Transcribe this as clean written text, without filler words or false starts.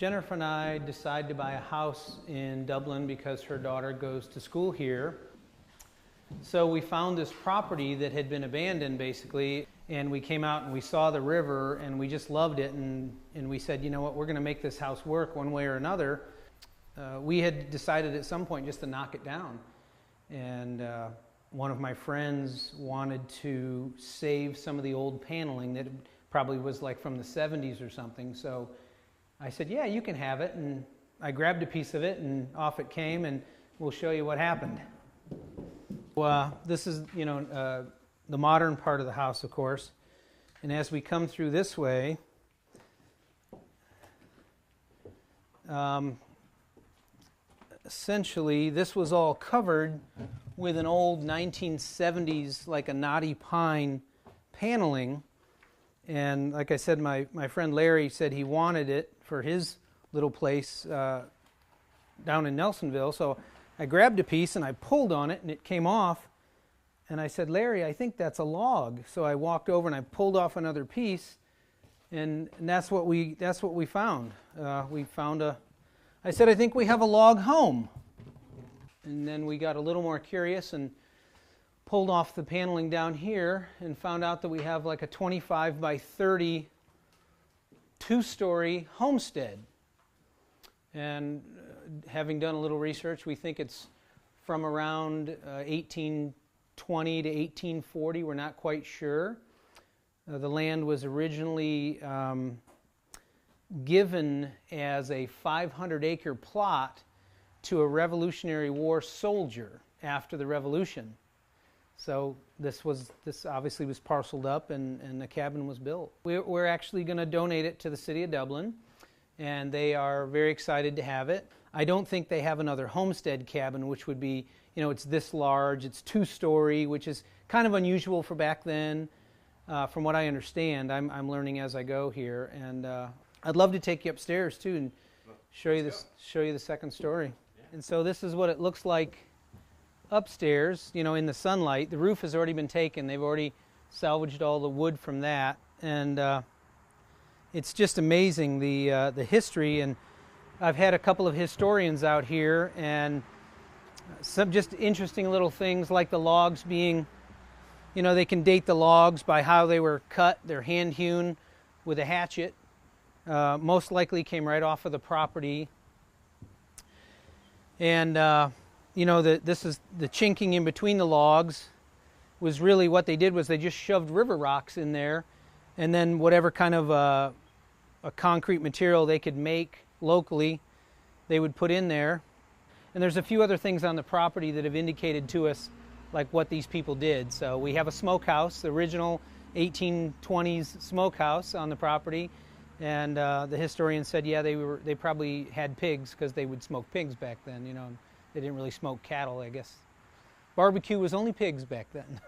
Jennifer and I decided to buy a house in Dublin because her daughter goes to school here. So we found this property that had been abandoned basically, and we came out and we saw the river and we just loved it, and we said, you know what, we're going to make this house work one way or another. We had decided at some point just to knock it down, and one of my friends wanted to save some of the old paneling that probably was like from the 70s or something, so I said, yeah, you can have it, and I grabbed a piece of it and off it came, and we'll show you what happened. This is, the modern part of the house, of course. And as we come through this way, essentially this was all covered with an old 1970s, like a knotty-pine paneling. And like I said, my friend Larry said he wanted it for his little place down in Nelsonville. So I grabbed a piece and I pulled on it and it came off. And I said, Larry, I think that's a log. So I walked over and I pulled off another piece, and that's what we found. I said, I think we have a log home. And then we got a little more curious and pulled off the paneling down here and found out that we have like a 25 by 30 two-story homestead. And having done a little research, we think it's from around 1820 to 1840. We're not quite sure. The land was originally given as a 500-acre plot to a Revolutionary War soldier after the Revolution. So this obviously was parceled up, and the cabin was built. We're actually going to donate it to the city of Dublin, and they are very excited to have it. I don't think they have another homestead cabin, which would be, it's this large, it's two-story, which is kind of unusual for back then, from what I understand. I'm learning as I go here, and I'd love to take you upstairs too and show you the second story. Yeah. And so this is what it looks like upstairs, in the sunlight. The roof has already been taken. They've already salvaged all the wood from that, and it's just amazing the history. And I've had a couple of historians out here, and some just interesting little things like the logs being, they can date the logs by how they were cut. They're hand hewn with a hatchet. Most likely came right off of the property. And this is the chinking in between the logs was really what they did was they just shoved river rocks in there, and then whatever kind of a concrete material they could make locally, they would put in there. And there's a few other things on the property that have indicated to us like what these people did. So we have a smokehouse, the original 1820s smokehouse on the property, and the historian said, yeah, they probably had pigs because they would smoke pigs back then. They didn't really smoke cattle, I guess. Barbecue was only pigs back then.